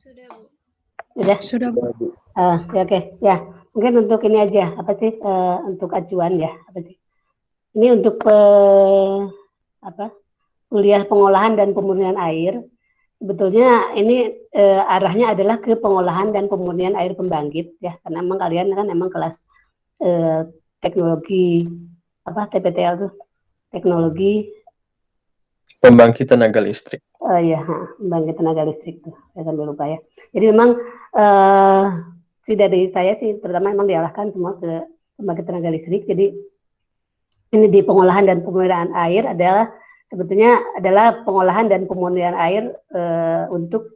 Sudah, Bu. Sudah? Sudah, Bu. Ya, oke. Ya, mungkin untuk ini aja, apa sih, untuk acuan ya, apa sih? Ini untuk kuliah pengolahan dan pemurnian air. Sebetulnya ini arahnya adalah ke pengolahan dan pemurnian air pembangkit ya, karena memang kalian kan emang kelas teknologi TPTL tuh, teknologi Pembangkit tenaga listrik. Iya, pembangkit tenaga listrik tuh, saya sampai lupa ya. Jadi memang dari saya sih terutama memang diarahkan semua ke pembangkit tenaga listrik. Jadi ini di pengolahan dan pemurnian air adalah sebetulnya adalah pengolahan dan pemurnian air untuk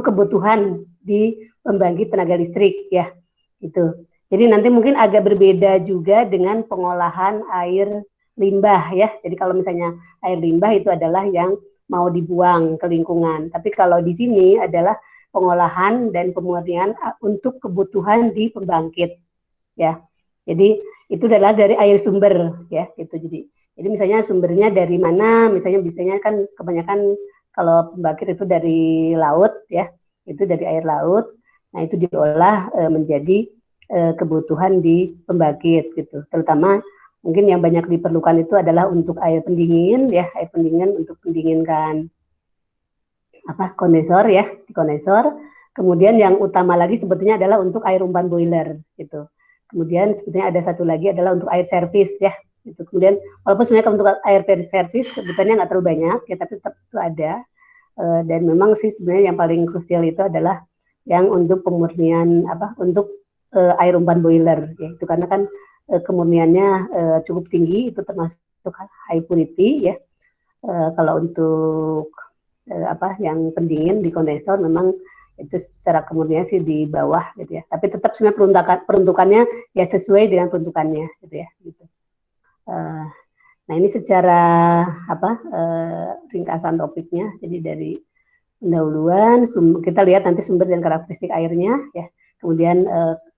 kebutuhan di pembangkit tenaga listrik ya, gitu. Jadi nanti mungkin agak berbeda juga dengan pengolahan air limbah ya. Jadi kalau misalnya air limbah itu adalah yang mau dibuang ke lingkungan. Tapi kalau di sini adalah pengolahan dan pemurnian untuk kebutuhan di pembangkit ya. Jadi itu adalah dari air sumber ya gitu. Jadi misalnya sumbernya dari mana? Misalnya kan kebanyakan kalau pembangkit itu dari laut ya, itu dari air laut. Nah itu diolah menjadi kebutuhan di pembangkit gitu. Terutama mungkin yang banyak diperlukan itu adalah untuk air pendingin ya, air pendingin untuk pendinginkan kondensor ya, di kondensor. Kemudian yang utama lagi sebetulnya adalah untuk air umpan boiler gitu. Kemudian sebetulnya ada satu lagi adalah untuk air servis ya. Gitu. Kemudian walaupun sebenarnya untuk air servis kebutuhannya nggak terlalu banyak ya, tapi tetap itu ada. Dan memang sih sebenarnya yang paling krusial itu adalah yang untuk pemurnian untuk air umpan boiler ya. Itu karena kan kemurniannya cukup tinggi, itu termasuk high purity ya. Kalau untuk yang pendingin di kondensor memang itu secara kemurnian sih di bawah gitu ya. Tapi tetap sebenarnya peruntukannya ya sesuai dengan peruntukannya gitu ya. Gitu. Nah ini secara ringkasan topiknya. Jadi dari pendahuluan kita lihat nanti sumber dan karakteristik airnya ya. Kemudian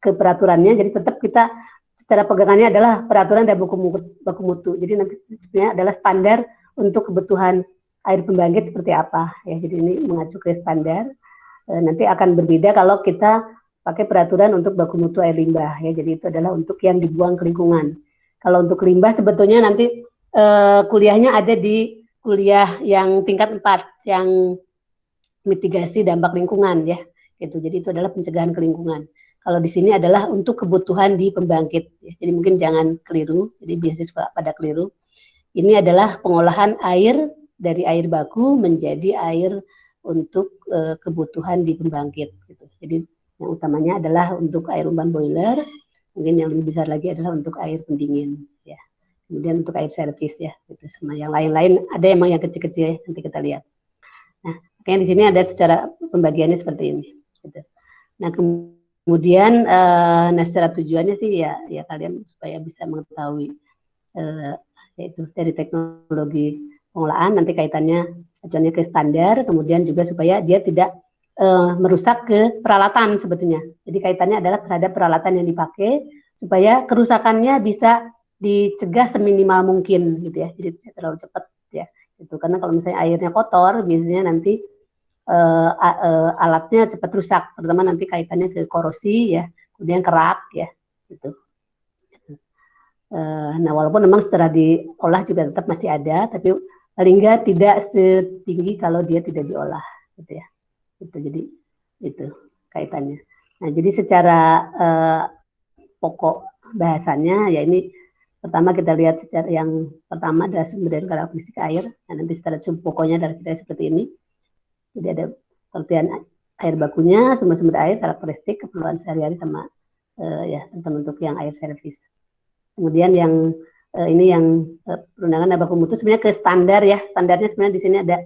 ke peraturannya. Jadi tetap kita secara pegangannya adalah peraturan dan baku mutu. Jadi nanti sebenarnya adalah standar untuk kebutuhan air pembangkit seperti apa ya. Jadi ini mengacu ke standar. Nanti akan berbeda kalau kita pakai peraturan untuk baku mutu air limbah ya. Jadi itu adalah untuk yang dibuang ke lingkungan. Kalau untuk limbah sebetulnya nanti kuliahnya ada di kuliah yang tingkat 4 yang mitigasi dampak lingkungan ya. Gitu. Jadi itu adalah pencegahan ke lingkungan. Kalau di sini adalah untuk kebutuhan di pembangkit. Ya. Jadi mungkin jangan keliru. Jadi biasanya pada keliru. Ini adalah pengolahan air dari air baku menjadi air untuk kebutuhan di pembangkit. Gitu. Jadi yang utamanya adalah untuk air umpan boiler. Mungkin yang lebih besar lagi adalah untuk air pendingin. Ya. Kemudian untuk air servis ya. Gitu. Sama yang lain-lain ada emang yang kecil-kecil nanti kita lihat. Nah, makanya di sini ada secara pembagiannya seperti ini. Gitu. Nah, kemudian secara tujuannya sih ya kalian supaya bisa mengetahui yaitu dari teknologi pengolahan nanti kaitannya acuannya ke standar, kemudian juga supaya dia tidak merusak ke peralatan sebetulnya. Jadi kaitannya adalah terhadap peralatan yang dipakai supaya kerusakannya bisa dicegah seminimal mungkin gitu ya. Jadi tidak terlalu cepat ya. Itu karena kalau misalnya airnya kotor biasanya nanti alatnya cepat rusak, terutama nanti kaitannya ke korosi ya, kemudian kerak ya, gitu. Nah walaupun memang setelah diolah juga tetap masih ada, tapi paling enggak tidak setinggi kalau dia tidak diolah, gitu ya. Itu jadi itu kaitannya. Nah jadi secara pokok bahasannya ya ini pertama kita lihat secara yang pertama adalah sumber dan karakteristik air. Nah, nanti secara pokoknya dari kita seperti ini. Jadi ada pengertian air bakunya, sumber-sumber air, karakteristik, keperluan sehari-hari sama terutama untuk yang air servis. Kemudian yang ini yang perundangan dan baku mutu sebenarnya ke standar ya. Standarnya sebenarnya di sini ada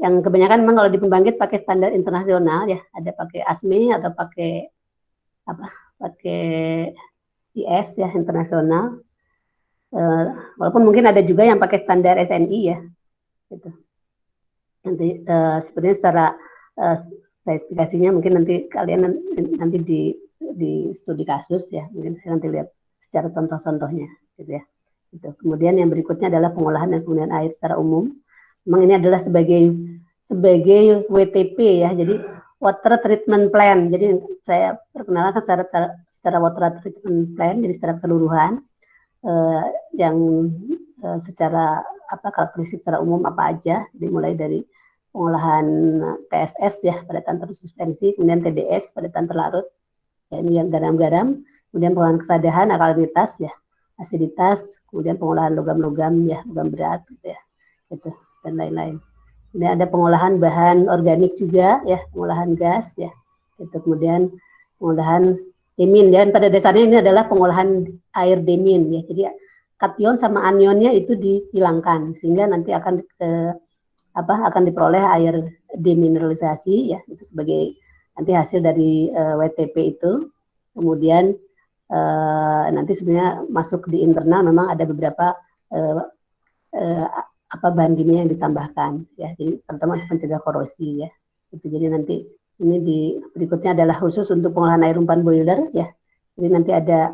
yang kebanyakan memang kalau di pembangkit pakai standar internasional ya. Ada pakai ASME atau pakai pakai IS ya, internasional. Walaupun mungkin ada juga yang pakai standar SNI ya. Gitu. Nanti sebenarnya secara spesifikasinya mungkin nanti kalian nanti di studi kasus ya. Mungkin saya nanti lihat secara contoh-contohnya gitu ya. Gitu. Kemudian yang berikutnya adalah pengolahan dan penggunaan air secara umum. Memang ini adalah sebagai WTP ya. Jadi water treatment plan. Jadi saya perkenalkan secara water treatment plan, jadi secara keseluruhan eh, yang secara karakteristik secara umum apa aja, dimulai dari pengolahan TSS ya padatan tersuspensi, kemudian TDS padatan terlarut, ya, ini yang garam-garam, kemudian pengolahan kesadahan alkalinitas ya, asiditas, kemudian pengolahan logam-logam ya, logam berat gitu ya, itu dan lain-lain. Kemudian ada pengolahan bahan organik juga ya, pengolahan gas ya, itu kemudian pengolahan demin, dan pada dasarnya ini adalah pengolahan air demin ya, jadi kation sama anionnya itu dihilangkan sehingga nanti akan diperoleh air demineralisasi ya, itu sebagai nanti hasil dari WTP itu. Kemudian nanti sebenarnya masuk di internal memang ada beberapa uh, uh, bahan kimia yang ditambahkan ya, jadi terutama untuk mencegah korosi ya. Itu jadi nanti ini berikutnya adalah khusus untuk pengolahan air umpan boiler ya. Jadi nanti ada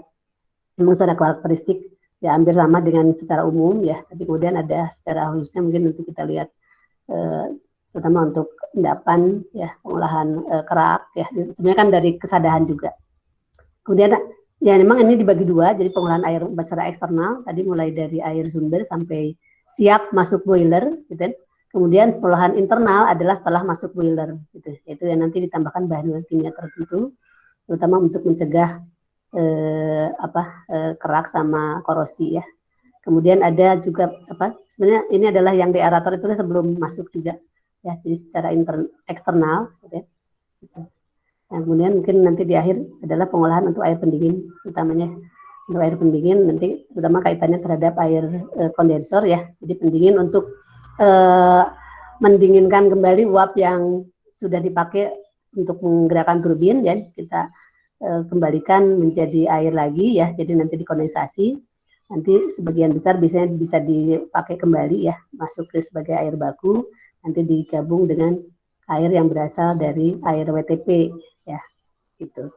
memang secara karakteristik ya hampir sama dengan secara umum ya, tapi kemudian ada secara khususnya mungkin nanti kita lihat terutama untuk endapan ya, pengolahan kerak ya, sebenarnya kan dari kesadahan juga. Kemudian ya memang ini dibagi dua, jadi pengolahan air secara eksternal tadi mulai dari air sumber sampai siap masuk boiler gitu kan. Kemudian pengolahan internal adalah setelah masuk boiler gitu, yaitu yang nanti ditambahkan bahan kimia tertentu terutama untuk mencegah kerak sama korosi ya. Kemudian ada juga sebenarnya ini adalah yang di aerator itu sebelum masuk juga ya, jadi secara eksternal gitu ya. Nah, kemudian mungkin nanti di akhir adalah pengolahan untuk air pendingin, utamanya untuk air pendingin nanti terutama kaitannya terhadap air kondensor ya, jadi pendingin untuk mendinginkan kembali uap yang sudah dipakai untuk menggerakkan turbin ya, kita kembalikan menjadi air lagi ya, jadi nanti dikondensasi, nanti sebagian besar biasanya bisa dipakai kembali ya, masuk ke sebagai air baku, nanti digabung dengan air yang berasal dari air WTP ya, gitu.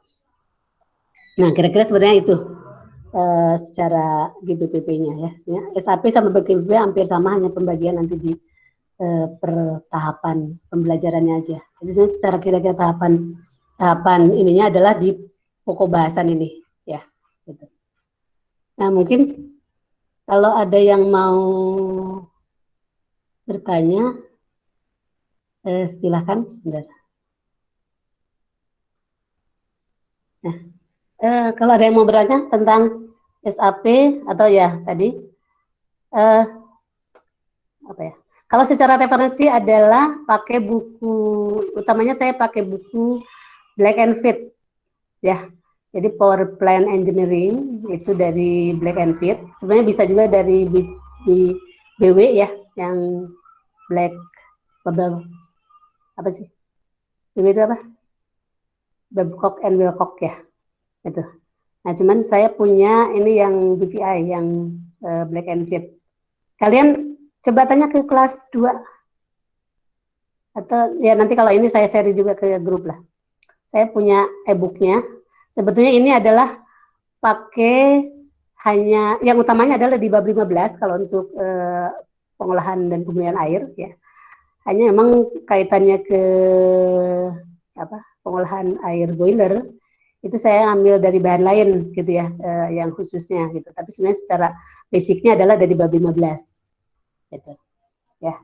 Nah, kira-kira sebenarnya itu secara GBPP-nya ya. Sebenarnya SAP sama GBPP hampir sama, hanya pembagian nanti di per tahapan pembelajarannya aja. Jadi secara kira-kira tahapan ininya adalah di pokok bahasan ini ya. Gitu. Nah, mungkin kalau ada yang mau bertanya, silahkan sebentar. Nah, kalau ada yang mau bertanya tentang SAP atau ya tadi eh, apa ya? Kalau secara referensi adalah pakai buku, utamanya saya pakai buku Black and Fit ya. Jadi Power Plant Engineering itu dari Black and Fit. Sebenarnya bisa juga dari BW ya, yang Black Bubble apa sih? BW itu apa? Babcock and Wilcock ya, itu. Nah, cuman saya punya ini yang BPI, yang Black and Fit. Kalian coba tanya ke kelas 2 atau ya nanti kalau ini saya share juga ke grup lah. Saya punya e-booknya. Sebetulnya ini adalah pakai hanya yang utamanya adalah di bab 15 kalau untuk pengolahan dan pemilihan air ya. Hanya memang kaitannya ke pengolahan air boiler itu saya ambil dari bahan lain gitu ya, yang khususnya gitu. Tapi sebenarnya secara basicnya adalah dari bab 15 gitu ya.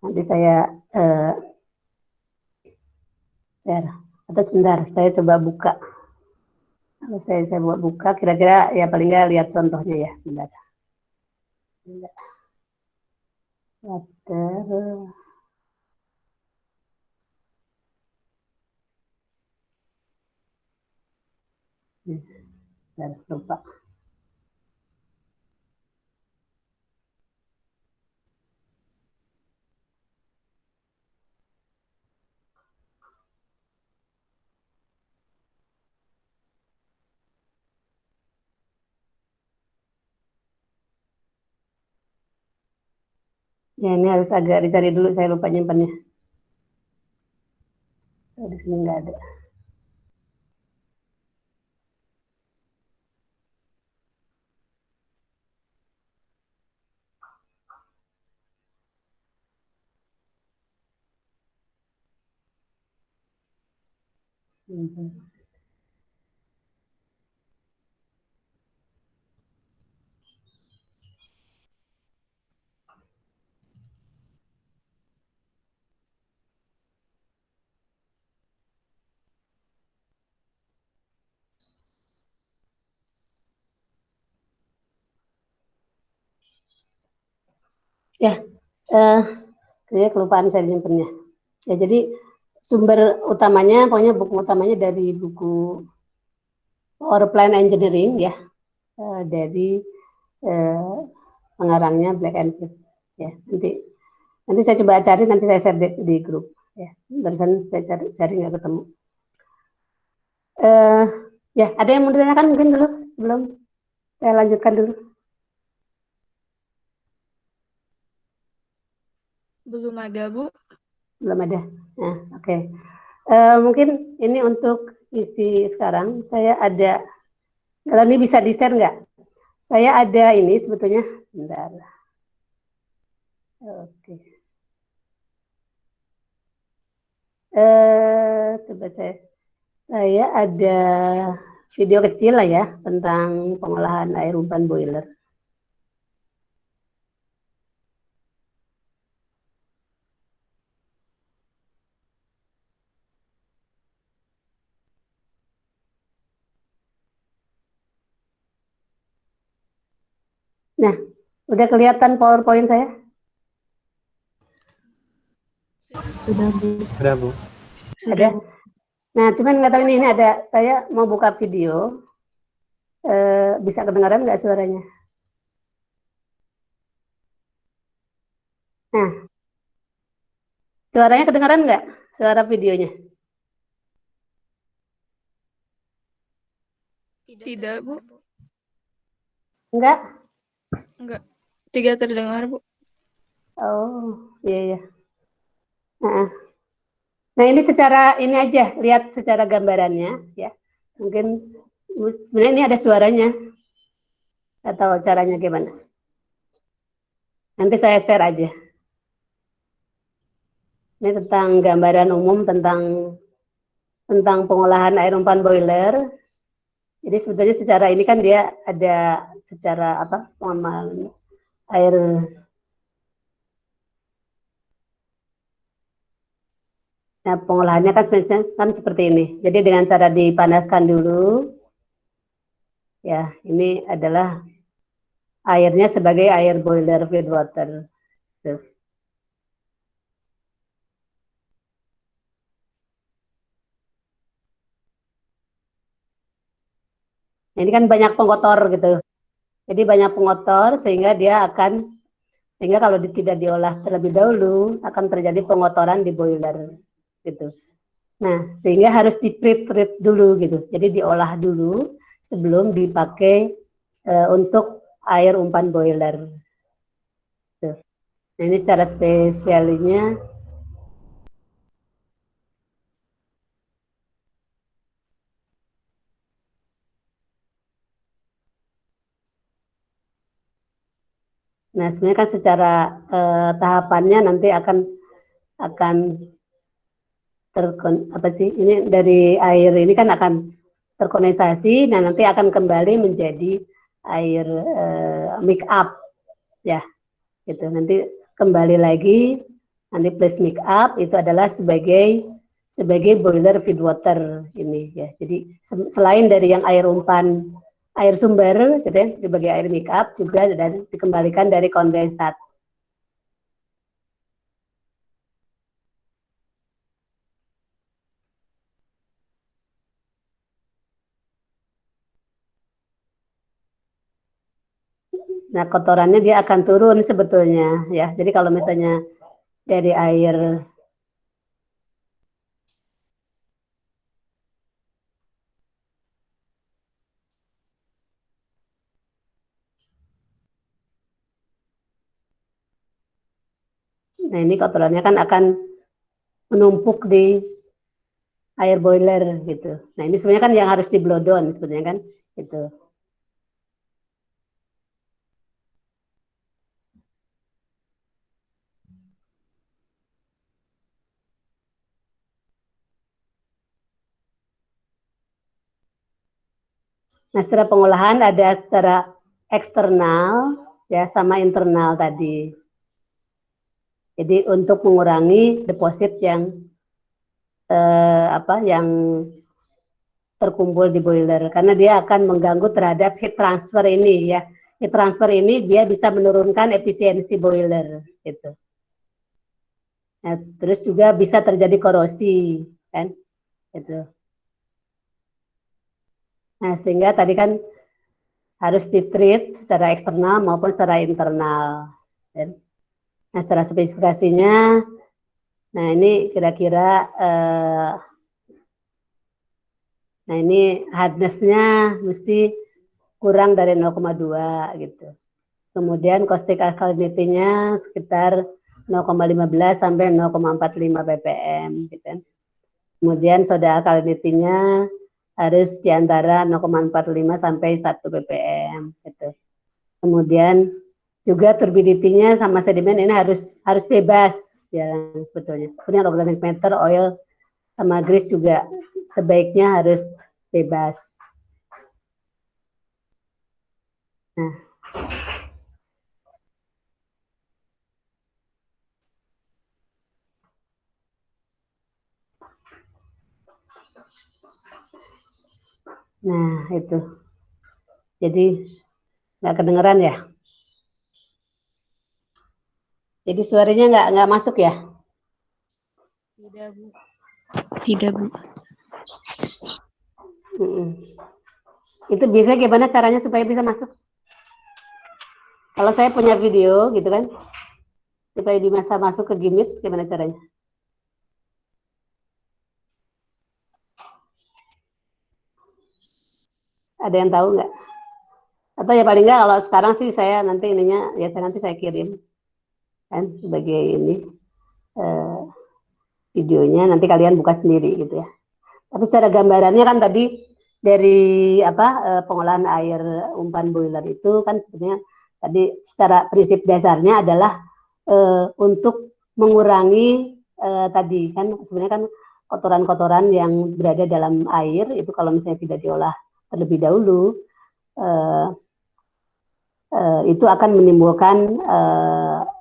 Nanti saya share. Atau sebentar, saya coba buka. Kalau saya buka, kira-kira ya paling nggak lihat contohnya ya, sebentar. Water. Lupa. Ya ini harus agak dicari dulu, saya lupa nyimpannya. Oh, di sini nggak ada. Mhm. Ya, saya kelupaan saya nyimpennya. Ya, jadi sumber utamanya, pokoknya buku utamanya dari buku Power Plant Engineering ya, dari eh, pengarangnya Black and Fried. Ya, nanti saya coba cari, nanti saya share di grup. Ya, barusan saya cari nggak ketemu. Eh, ya, ada yang mau ditanyakan mungkin dulu sebelum saya lanjutkan dulu. Belum ada, Bu. Belum ada. Nah, oke. Okay. Mungkin ini untuk isi sekarang. Saya ada, kalau ini bisa di-share nggak? Saya ada ini sebetulnya. Sebentar. Oke. Okay. Coba saya ada video kecil lah ya tentang pengolahan air umpan boiler. Nah, udah kelihatan PowerPoint saya? Sudah, Bu. Ada, Bu. Ada. Sudah, Bu. Nah, cuman nggak tahu ini ada. Saya mau buka video. Bisa kedengaran nggak suaranya? Nah, suaranya kedengaran nggak? Suara videonya? Tidak, Bu. Enggak? Enggak. Tidak terdengar, Bu. Oh, iya, iya. Nah, nah, ini secara ini aja, lihat secara gambarannya ya. Mungkin sebenarnya ini ada suaranya atau caranya gimana? Nanti saya share aja. Ini tentang gambaran umum tentang pengolahan air umpan boiler. Jadi sebetulnya secara ini kan dia ada secara apa pengolahan air. Nah, pengolahannya kan sebenarnya kan seperti ini. Jadi dengan cara dipanaskan dulu, ya ini adalah airnya sebagai air boiler feed water. Tuh. Nah, ini kan banyak pengotor gitu. Jadi banyak pengotor sehingga kalau tidak diolah terlebih dahulu akan terjadi pengotoran di boiler gitu. Nah, sehingga harus di-treat dulu gitu. Jadi diolah dulu sebelum dipakai untuk air umpan boiler. Tuh. Nah, ini secara spesialnya. Nah, sebenarnya kan secara tahapannya nanti akan apa sih ini dari air ini kan akan terkondensasi, nah nanti akan kembali menjadi air make up ya gitu. Nanti kembali lagi nanti plus make up itu adalah sebagai boiler feed water ini ya. Jadi selain dari yang air umpan air sumber gitu ya sebagai air make up juga dan dikembalikan dari kondensat. Nah, kotorannya dia akan turun sebetulnya ya. Jadi kalau misalnya dari air nah ini kotorannya kan akan menumpuk di air boiler gitu. Nah, ini sebenarnya kan yang harus diblodon sebenarnya kan gitu. Nah, secara pengolahan ada secara eksternal ya sama internal tadi. Jadi untuk mengurangi deposit yang yang terkumpul di boiler karena dia akan mengganggu terhadap heat transfer ini ya. Heat transfer ini dia bisa menurunkan efisiensi boiler gitu. Nah, terus juga bisa terjadi korosi kan gitu. Nah, sehingga tadi kan harus ditreat secara eksternal maupun secara internal. Kan? Nah, secara spesifikasinya, nah ini kira-kira nah ini hardness-nya mesti kurang dari 0,2 gitu. Kemudian caustic alkalinity-nya sekitar 0,15 sampai 0,45 ppm gitu. Kemudian soda alkalinity-nya harus di antara 0,45 sampai 1 ppm gitu. Kemudian juga turbidity-nya sama sedimen ini harus bebas ya sebetulnya. Kemudian organic matter, oil sama grease juga sebaiknya harus bebas. Nah, itu. Jadi nggak kedengeran ya? Jadi suaranya nggak masuk ya? Tidak, Bu. Tidak, Bu. Itu bisa gimana caranya supaya bisa masuk? Kalau saya punya video gitu kan, supaya bisa masuk ke Gimit, gimana caranya? Ada yang tahu nggak? Atau ya paling nggak kalau sekarang sih saya nanti ininya, ya nanti saya kirim kan sebagai ini videonya, nanti kalian buka sendiri gitu ya. Tapi secara gambarannya kan tadi dari pengolahan air umpan boiler itu kan sebenarnya tadi secara prinsip dasarnya adalah untuk mengurangi tadi kan sebenarnya kan kotoran-kotoran yang berada dalam air itu kalau misalnya tidak diolah terlebih dahulu itu akan menimbulkan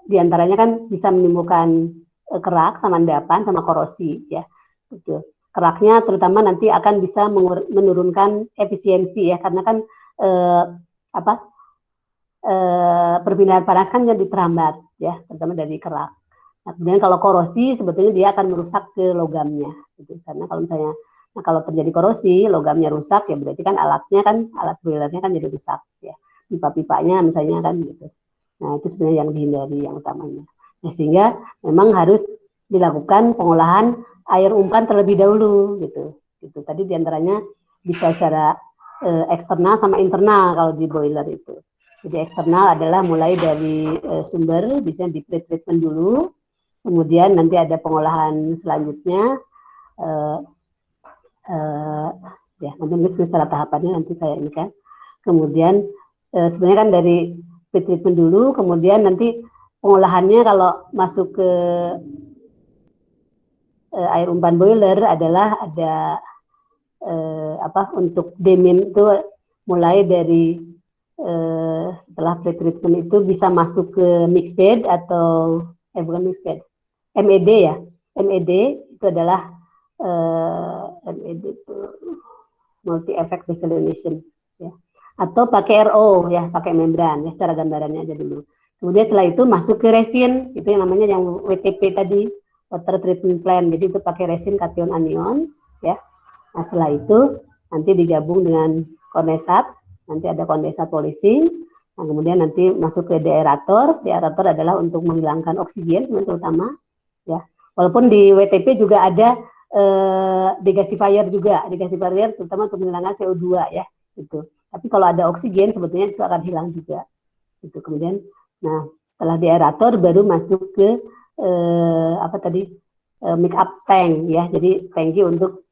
diantaranya kan bisa menimbulkan kerak sama endapan sama korosi ya gitu. Keraknya terutama nanti akan bisa menurunkan efisiensi ya karena kan perpindahan panas kan jadi terhambat ya terutama dari kerak. Nah, kemudian kalau korosi sebetulnya dia akan merusak ke logamnya gitu. Karena kalau misalnya kalau terjadi korosi logamnya rusak ya berarti kan alat boilernya kan jadi rusak ya pipa-pipanya misalnya kan gitu. Nah itu sebenarnya yang dihindari yang utamanya. Nah, sehingga memang harus dilakukan pengolahan air umpan terlebih dahulu gitu. Gitu. Tadi diantaranya bisa secara eksternal sama internal kalau di boiler itu. Jadi eksternal adalah mulai dari sumber bisa di treatment dulu, kemudian nanti ada pengolahan selanjutnya. Ya nanti secara tahapannya nanti saya ini kan. Kemudian sebenarnya kan dari treatment dulu, kemudian nanti pengolahannya kalau masuk ke air umpan boiler adalah ada untuk demin itu mulai dari setelah pretreatment itu bisa masuk ke mixed bed atau bukan mixed bed, MED ya. MED itu adalah MED itu multi effect desalination ya. Atau pakai RO ya, pakai membran ya secara gambarannya aja dulu. Kemudian setelah itu masuk ke resin, itu yang namanya yang WTP tadi, water treatment plant. Jadi itu pakai resin kation anion ya. Nah, setelah itu nanti digabung dengan kondensat, nanti ada kondensat polishing. Nah, kemudian nanti masuk ke deaerator. Deaerator adalah untuk menghilangkan oksigen terutama ya. Walaupun di WTP juga ada degasifier juga, degasifier terutama untuk menghilangkan CO2 ya, gitu. Tapi kalau ada oksigen sebetulnya itu akan hilang juga. Gitu. Kemudian, nah setelah di aerator baru masuk ke make up tank ya. Jadi tangki untuk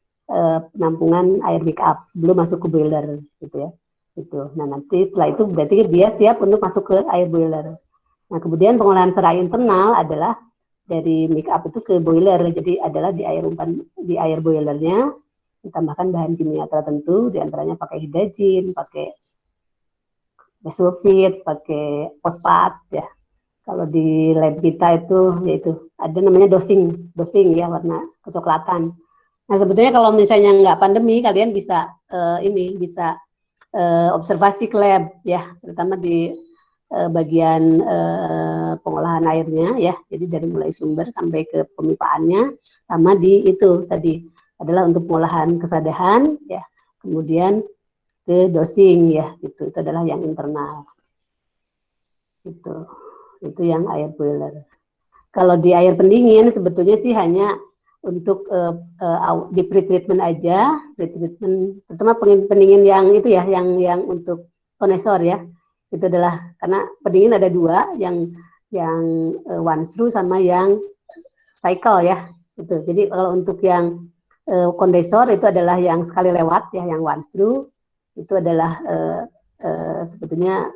penampungan air make up sebelum masuk ke boiler gitu ya. Gitu. Nah nanti setelah itu berarti dia siap untuk masuk ke air boiler. Nah kemudian pengolahan secara internal adalah dari make up itu ke boiler. Jadi adalah di air umpan di air boilernya. ditambahkan bahan kimia tertentu, diantaranya pakai hidrazin, pakai sulfit, pakai fosfat ya. Kalau di lab kita itu yaitu ada namanya dosing ya, warna kecoklatan. Nah sebetulnya kalau misalnya nggak pandemi, kalian bisa bisa observasi ke lab ya, terutama di bagian pengolahan airnya ya. Jadi dari mulai sumber sampai ke pemipaannya, sama di itu tadi adalah untuk pengolahan kesadahan ya, kemudian ke dosing ya, itu adalah yang internal. Itu yang air boiler. Kalau di air pendingin sebetulnya sih hanya untuk di pre-treatment aja, pre-treatment terutama pendingin yang itu ya, yang untuk kondensor ya. Itu adalah karena pendingin ada dua, yang one through sama yang cycle ya. Itu. Jadi kalau untuk yang kondensor itu adalah yang sekali lewat ya, yang one through itu adalah sebetulnya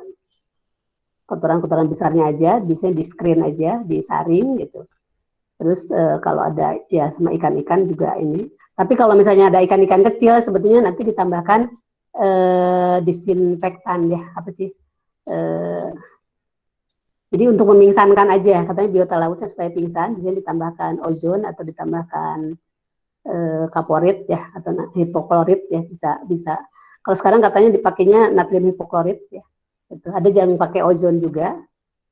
kotoran-kotoran besarnya aja, bisa di screen aja, disaring gitu. Terus kalau ada ya sama ikan-ikan juga ini. Tapi kalau misalnya ada ikan-ikan kecil, sebetulnya nanti ditambahkan disinfektan ya, apa sih? Jadi untuk memingsankan aja, katanya biota lautnya supaya pingsan, bisa ditambahkan ozon atau ditambahkan kaporit ya, atau hipoklorit ya, bisa. Kalau sekarang katanya dipakainya natrium hipoklorit ya. Itu ada yang pakai ozon juga.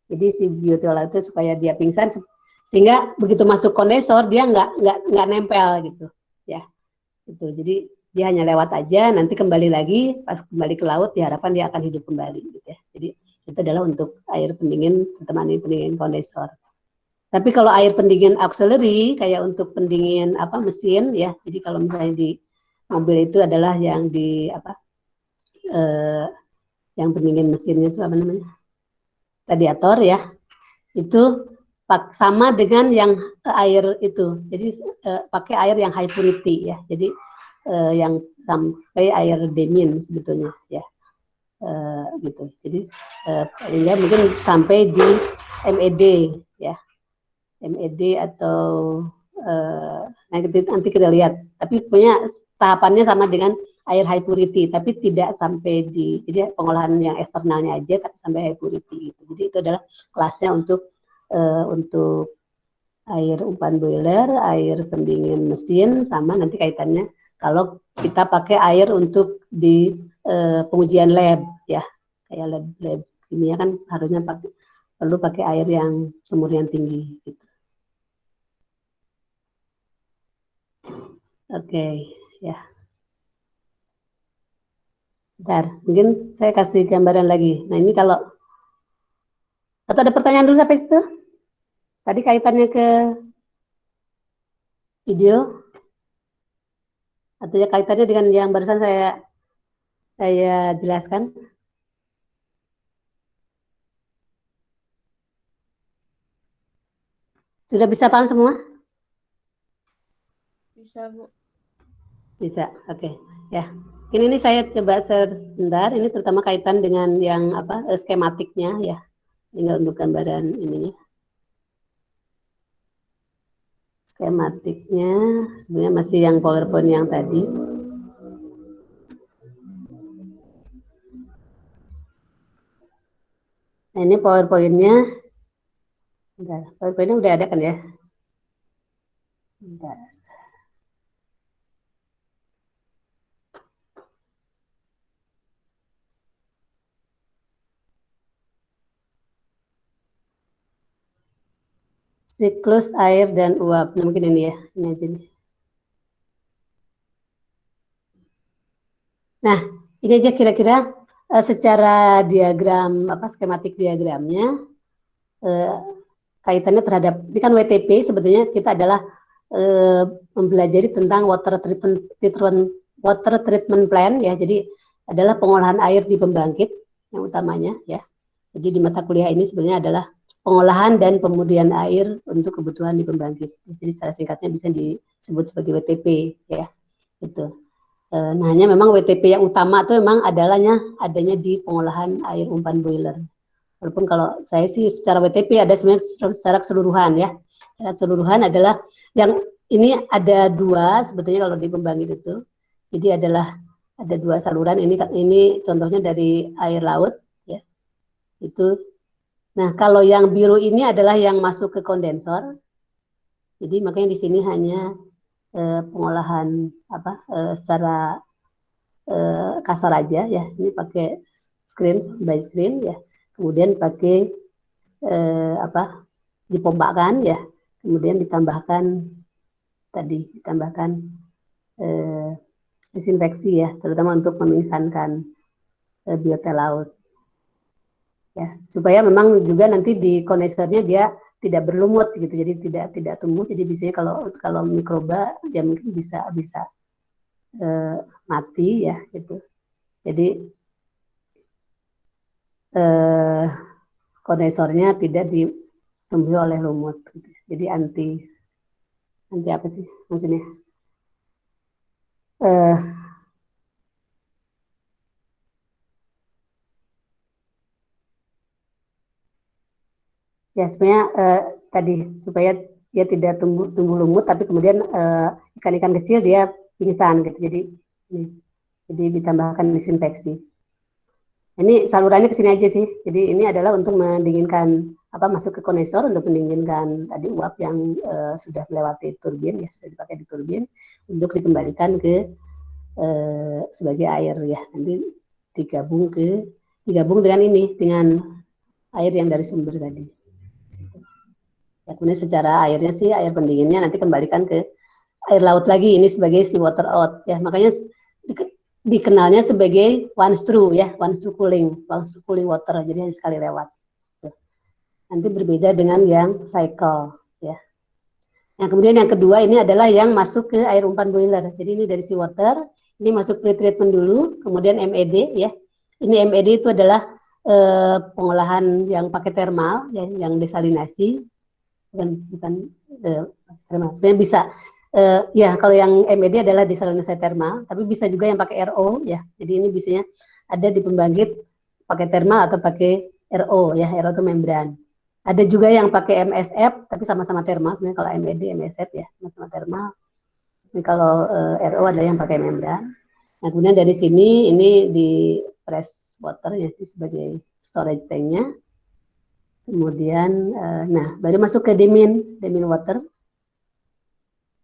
Jadi si biota lautnya supaya dia pingsan, sehingga begitu masuk kondensor dia nggak nempel gitu ya. Itu. Jadi dia hanya lewat aja, nanti kembali lagi, pas kembali ke laut diharapkan dia akan hidup kembali gitu ya. Jadi itu adalah untuk air pendingin, terutama pendingin kondensor. Tapi kalau air pendingin auxiliary kayak untuk pendingin mesin ya, jadi kalau misalnya di mobil itu adalah yang di yang pendingin mesinnya itu apa namanya, radiator ya, itu sama dengan yang air itu. Jadi pakai air yang high purity ya, jadi yang sampai air demin sebetulnya ya, gitu. Jadi ya mungkin sampai di MED ya, MED atau nanti kita lihat. Tapi punya tahapannya sama dengan air high purity, tapi tidak sampai di, jadi pengolahan yang eksternalnya aja, tapi sampai high purity. Gitu. Jadi itu adalah kelasnya untuk air umpan boiler, air pendingin mesin, sama nanti kaitannya kalau kita pakai air untuk di pengujian lab ya, kayak lab kimia kan harusnya perlu pakai air yang kemurnian tinggi. Gitu. Oke, ya. Bentar, mungkin saya kasih gambaran lagi. Nah ini kalau atau ada pertanyaan dulu sampai situ? Tadi kaitannya ke video atau ya kaitannya dengan yang barusan saya jelaskan? Sudah bisa paham semua? Bisa, Bu. Bisa, oke. Ya, ini saya coba share sebentar. Ini terutama kaitan dengan yang skematiknya ya. Ini untuk gambaran ininya. Skematiknya sebenarnya masih yang PowerPoint yang tadi. Nah, ini PowerPoint-nya. Bentar, PowerPoint-nya udah ada kan ya? Bentar. Siklus air dan uap. Nah, mungkin ini ya, ini aja nih. Nah, ini aja kira-kira secara diagram skematik diagramnya kaitannya terhadap ini kan WTP sebetulnya kita adalah mempelajari tentang water treatment plan ya. Jadi adalah pengolahan air di pembangkit yang utamanya ya. Jadi di mata kuliah ini sebenarnya adalah pengolahan dan pemurnian air untuk kebutuhan di pembangkit. Jadi secara singkatnya bisa disebut sebagai WTP ya. Itu. Nah, hanya memang WTP yang utama itu memang adanya di pengolahan air umpan boiler. Walaupun kalau saya sih secara WTP ada sebenarnya secara keseluruhan ya. Secara keseluruhan adalah yang ini ada dua sebetulnya kalau di pembangkit itu. Jadi ada dua saluran. Ini contohnya dari air laut, ya. Itu. Nah, kalau yang biru ini adalah yang masuk ke kondensor. Jadi makanya di sini hanya pengolahan secara kasar aja, ya. Ini pakai screen by screen, ya. Kemudian pakai dipombakan, ya. Kemudian ditambahkan disinfeksi, ya, terutama untuk memisahkan biota laut, ya, supaya memang juga nanti di kondensernya dia tidak berlumut gitu, jadi tidak tumbuh. Jadi biasanya kalau mikroba ya mungkin bisa mati, ya, gitu. Jadi kondensornya tidak ditumbuhi oleh lumut, gitu. Jadi anti apa sih maksudnya? Ya, sebenarnya tadi supaya dia tidak tumbuh lumut, tapi kemudian ikan-ikan kecil dia pingsan gitu. Jadi ditambahkan disinfeksi. Ini salurannya ke sini aja sih. Jadi ini adalah untuk mendinginkan masuk ke kondensor untuk mendinginkan tadi uap yang sudah melewati turbin, ya, sudah dipakai di turbin untuk dikembalikan ke sebagai air, ya. Nanti digabung dengan air yang dari sumber tadi. Ya, kemudian secara airnya sih, air pendinginnya nanti kembalikan ke air laut lagi, ini sebagai seawater out, ya. Makanya dikenalnya sebagai one through cooling water, jadi sekali lewat. Nanti berbeda dengan yang cycle, ya. Nah, kemudian yang kedua ini adalah yang masuk ke air umpan boiler. Jadi ini dari seawater, ini masuk pre-treatment dulu, kemudian MED, ya. Ini MED itu adalah pengolahan yang pakai termal, ya, yang desalinasi. Bukan sebenarnya bisa ya, kalau yang MED adalah desalinasi termal, tapi bisa juga yang pakai RO, ya. Jadi ini biasanya ada di pembangkit pakai termal atau pakai RO, ya. RO itu membran. Ada juga yang pakai MSF, tapi sama-sama termal. Sebenarnya kalau MED, MSF, ya, sama-sama termal. Ini kalau RO ada yang pakai membran. Nah, kemudian dari sini ini di fresh water, ya, sebagai storage tanknya. Kemudian, nah, baru masuk ke demin water.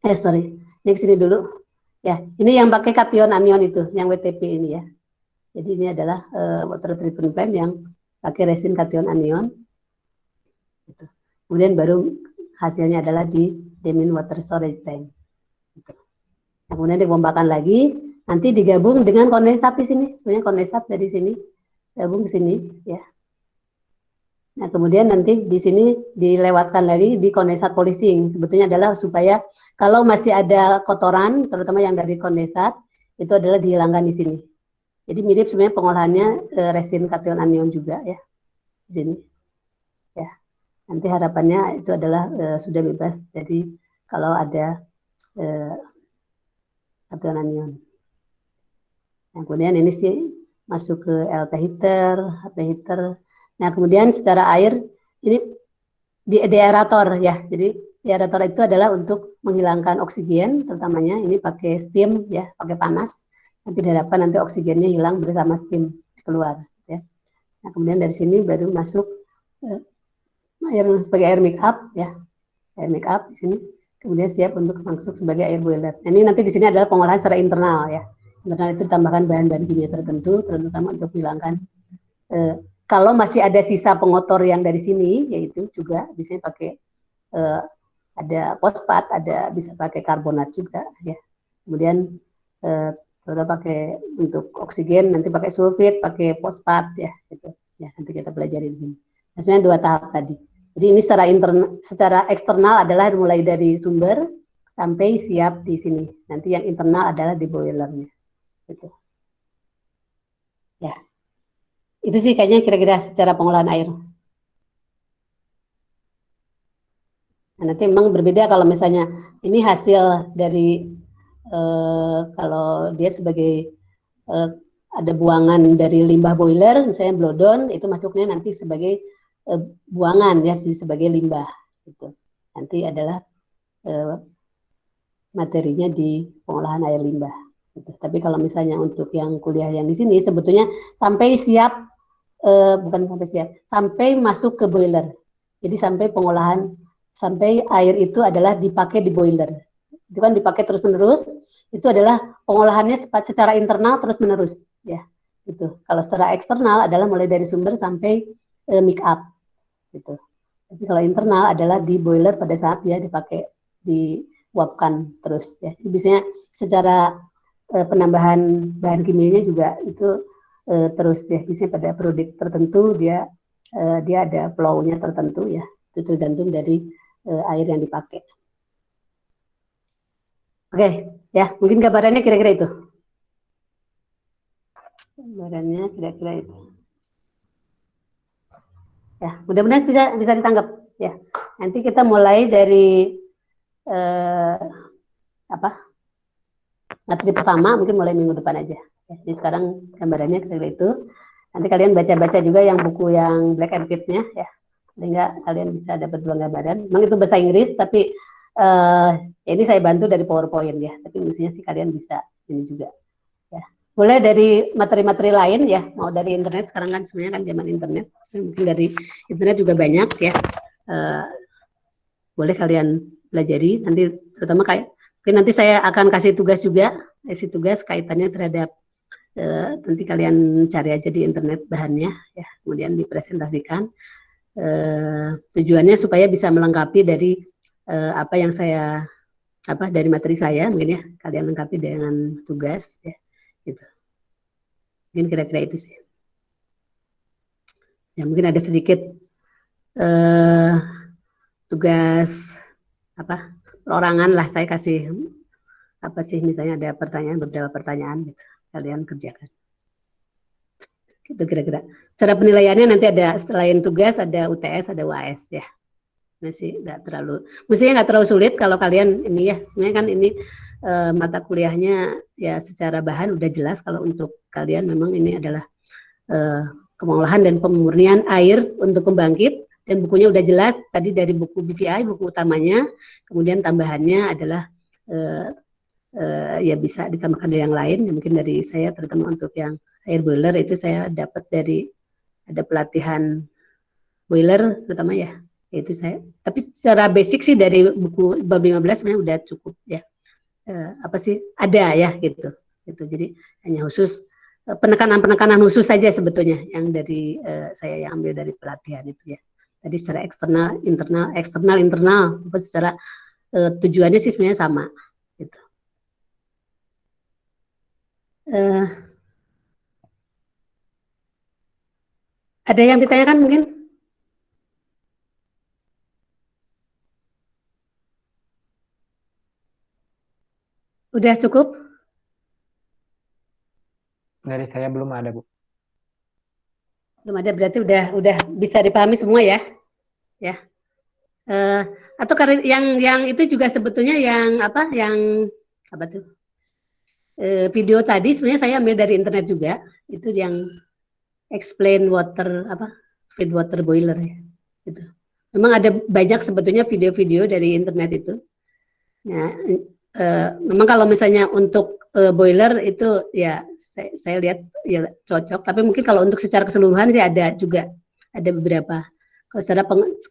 Ini ke sini dulu. Ya, ini yang pakai kation anion itu, yang WTP ini, ya. Jadi ini adalah water treatment plant yang pakai resin kation anion. Gitu. Kemudian baru hasilnya adalah di demin water storage tank. Gitu. Nah, kemudian dibombakan lagi, nanti digabung dengan kondensat di sini. Sebenarnya kondensat dari sini gabung ke sini, ya. Nah, kemudian nanti di sini dilewatkan lagi di kondensat polishing. Sebetulnya adalah supaya kalau masih ada kotoran, terutama yang dari kondensat, itu adalah dihilangkan di sini. Jadi mirip sebenarnya pengolahannya resin kation anion juga, ya, di sini. Ya, nanti harapannya itu adalah sudah bebas. Jadi kalau ada kation anion. Nah, kemudian ini sih masuk ke LP heater, HP heater. Nah, kemudian secara air ini di deaerator, ya. Jadi deaerator itu adalah untuk menghilangkan oksigen, terutamanya ini pakai steam, ya, pakai panas. Nanti diharapkan nanti oksigennya hilang bersama steam keluar, ya. Nah, kemudian dari sini baru masuk air sebagai air make up, ya. Air make up di sini. Kemudian siap untuk masuk sebagai air boiler. Nah, ini nanti di sini adalah pengolahan secara internal, ya. Internal itu ditambahkan bahan-bahan kimia tertentu, terutama untuk menghilangkan kalau masih ada sisa pengotor yang dari sini, yaitu juga bisa pakai ada fosfat, bisa pakai karbonat juga, ya. Kemudian kalau pakai untuk oksigen nanti pakai sulfit, pakai fosfat, ya, gitu. Ya, nanti kita pelajari di sini. Nah, sebenarnya dua tahap tadi. Jadi ini secara eksternal adalah mulai dari sumber sampai siap di sini. Nanti yang internal adalah di boilernya, gitu. Ya. Itu sih kayaknya kira-kira secara pengolahan air. Nah, nanti memang berbeda kalau misalnya ini hasil dari kalau dia sebagai ada buangan dari limbah boiler, misalnya blow down, itu masuknya nanti sebagai buangan, ya, sebagai limbah. Gitu. Nanti adalah materinya di pengolahan air limbah. Gitu. Tapi kalau misalnya untuk yang kuliah yang di sini sebetulnya sampai siap, bukan sampai siap, sampai masuk ke boiler. Jadi sampai pengolahan, sampai air itu adalah dipakai di boiler. Itu kan dipakai terus-menerus, itu adalah pengolahannya secara internal terus-menerus. Ya, gitu. Kalau secara eksternal adalah mulai dari sumber sampai make up. Gitu. Tapi kalau internal adalah di boiler pada saat dia dipakai, diuapkan terus. Ya. Biasanya secara penambahan bahan kimianya juga itu terus ya, bisa pada produk tertentu dia ada flow-nya tertentu ya, itu tergantung dari air yang dipakai. Oke, ya mungkin gambarannya kira-kira itu. Gambarannya kira-kira itu. Ya, mudah-mudahan bisa ditangkap ya. Nanti kita mulai dari apa? Materi pertama mungkin mulai minggu depan aja. Ya, jadi sekarang gambarannya kira-kira itu. Nanti kalian baca-baca juga yang buku yang Black and White-nya ya. Sehingga kalian bisa dapat dua gambaran. Memang itu bahasa Inggris, tapi ini saya bantu dari PowerPoint ya. Tapi mestinya sih kalian bisa ini juga. Ya. Boleh dari materi-materi lain ya, mau dari internet. Sekarang kan sebenarnya kan zaman internet. Mungkin dari internet juga banyak ya. Boleh kalian pelajari. Nanti terutama kayak mungkin nanti saya akan kasih tugas juga, kasih tugas kaitannya terhadap nanti kalian cari aja di internet bahannya ya, kemudian dipresentasikan. Tujuannya supaya bisa melengkapi dari apa yang saya dari materi saya, mungkin ya kalian lengkapi dengan tugas ya, gitu. Mungkin kira-kira itu sih. Ya mungkin ada sedikit tugas perorangan lah, saya kasih misalnya ada beberapa pertanyaan gitu, kalian kerjakan. Gitu kira-kira. Cara penilaiannya nanti ada selain tugas ada UTS, ada UAS ya. Mestinya nggak terlalu sulit kalau kalian ini ya. Sebenarnya kan ini mata kuliahnya ya secara bahan udah jelas. Kalau untuk kalian memang ini adalah pengolahan dan pemurnian air untuk pembangkit, dan bukunya udah jelas tadi dari buku BPI, buku utamanya. Kemudian tambahannya adalah ya bisa ditambahkan dari yang lain. Mungkin dari saya terutama untuk yang air boiler itu saya dapat dari ada pelatihan boiler terutama ya. Itu saya. Tapi secara basic sih dari buku bab 15 sebenarnya udah cukup ya. Ada ya gitu. Jadi hanya khusus penekanan khusus saja sebetulnya yang dari saya yang ambil dari pelatihan itu ya. Tadi secara eksternal, internal, secara tujuannya sih sebenarnya sama gitu. Ada yang ditanyakan mungkin? Udah cukup? Dari saya belum ada, Bu. Belum ada, berarti udah bisa dipahami semua ya? Ya. Atau yang itu juga sebetulnya yang video tadi sebenarnya saya ambil dari internet juga. Itu yang explain water boiler ya. Gitu. Memang ada banyak sebetulnya video-video dari internet itu. Nah, memang kalau misalnya untuk boiler itu ya saya lihat ya cocok, tapi mungkin kalau untuk secara keseluruhan sih ada beberapa. Kalau secara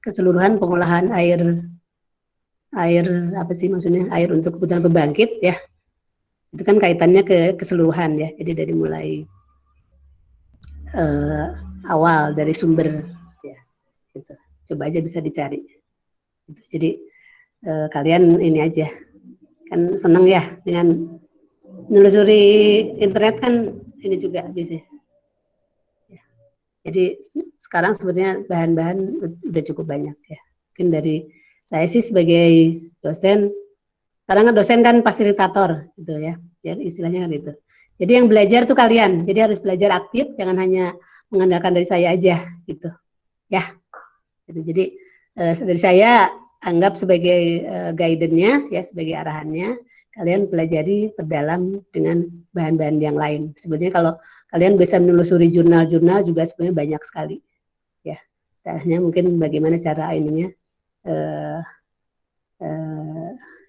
keseluruhan pengolahan air air untuk kebutuhan pembangkit ya, itu kan kaitannya ke keseluruhan ya. Jadi dari mulai awal dari sumber ya, gitu. Coba aja bisa dicari. Gitu. Jadi kalian ini aja kan seneng ya dengan menelusuri internet kan ini juga bisa. Ya. Jadi sekarang sebetulnya bahan-bahan udah cukup banyak ya. Mungkin dari saya sih sebagai dosen, karena kan dosen kan fasilitator gitu ya, istilahnya kan itu. Jadi yang belajar tuh kalian, jadi harus belajar aktif, jangan hanya mengandalkan dari saya aja gitu, ya. Gitu. Jadi dari saya anggap sebagai guidance-nya ya, sebagai arahannya, kalian pelajari perdalam dengan bahan-bahan yang lain. Sebetulnya kalau kalian bisa menelusuri jurnal-jurnal juga sebenarnya banyak sekali, ya. Hanya mungkin bagaimana cara ininya.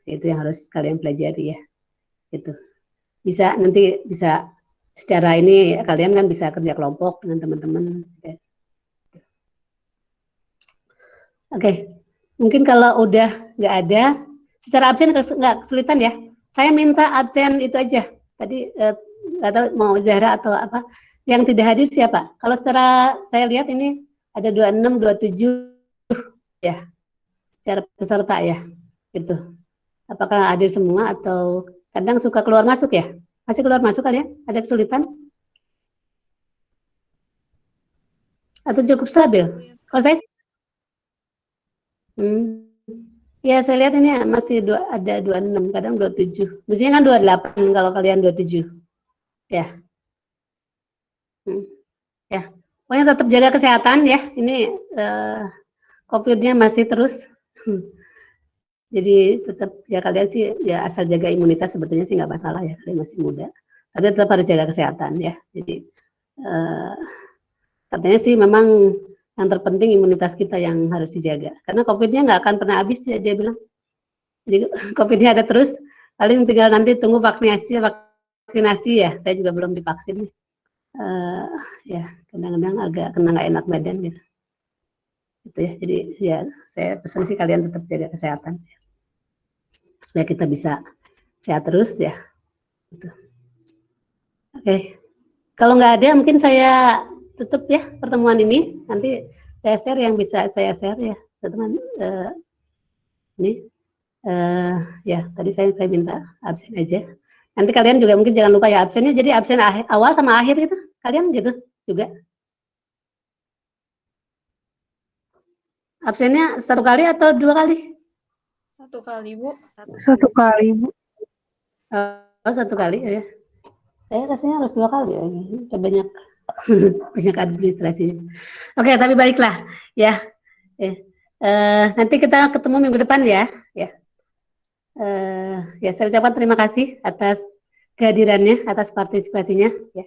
Itu yang harus kalian pelajari ya, gitu. bisa nanti bisa secara ini kalian kan bisa kerja kelompok dengan teman-teman. Oke, mungkin kalau udah nggak ada, secara absen nggak kesulitan ya. Saya minta absen itu aja. Tadi nggak tahu mau Zahra atau apa. Yang tidak hadir siapa? Kalau secara saya lihat ini ada 26, 27 ya, secara peserta ya, gitu. Apakah hadir semua atau kadang suka keluar masuk ya? Masih keluar masuk kali ya? Ada kesulitan? Atau cukup stabil? Kalau saya ya saya lihat ini masih ada 26, kadang 27. Mestinya kan 28 kalau kalian 27. Ya. Ya. Pokoknya tetap jaga kesehatan ya. Ini COVID-nya masih terus. Jadi tetap ya kalian sih ya asal jaga imunitas sebetulnya sih nggak masalah ya, kalian masih muda. Tapi tetap harus jaga kesehatan ya. Jadi katanya sih memang yang terpenting imunitas kita yang harus dijaga. Karena COVID-nya nggak akan pernah habis ya dia bilang. Jadi COVID-nya ada terus, paling tinggal nanti tunggu vaksinasi ya. Saya juga belum divaksin. Ya kadang-kadang agak kena nggak enak badan gitu. Gitu ya. Jadi ya saya pesan sih kalian tetap jaga kesehatan supaya kita bisa sehat terus ya. Gitu. Oke. Kalau nggak ada mungkin saya tutup ya pertemuan ini. Nanti saya share yang bisa saya share ya teman-teman. Ini ya tadi saya minta absen aja. Nanti kalian juga mungkin jangan lupa ya absennya. Jadi absen awal sama akhir gitu. Kalian gitu juga. Absennya 1 kali atau 2 kali? 1 kali, Bu. 1 kali, Bu. Oh, 1 kali ya. Saya rasanya harus 2 kali ya. Banyak banyak administrasi. Oke, tapi baiklah ya. Nanti kita ketemu minggu depan ya. Ya saya ucapkan terima kasih atas kehadirannya, atas partisipasinya ya.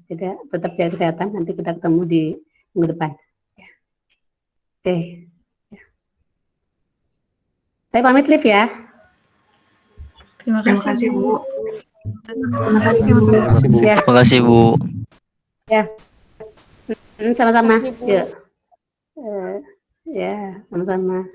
Juga tetap jaga kesehatan. Nanti kita ketemu di minggu depan. Ya. Oke. Ya. Saya pamit live ya. Terima kasih, Bu. Terima kasih, Bu. Ya. Terima kasih, Bu. Ya. Sama-sama. Terima kasih, Bu. Yuk. Ya, sama-sama.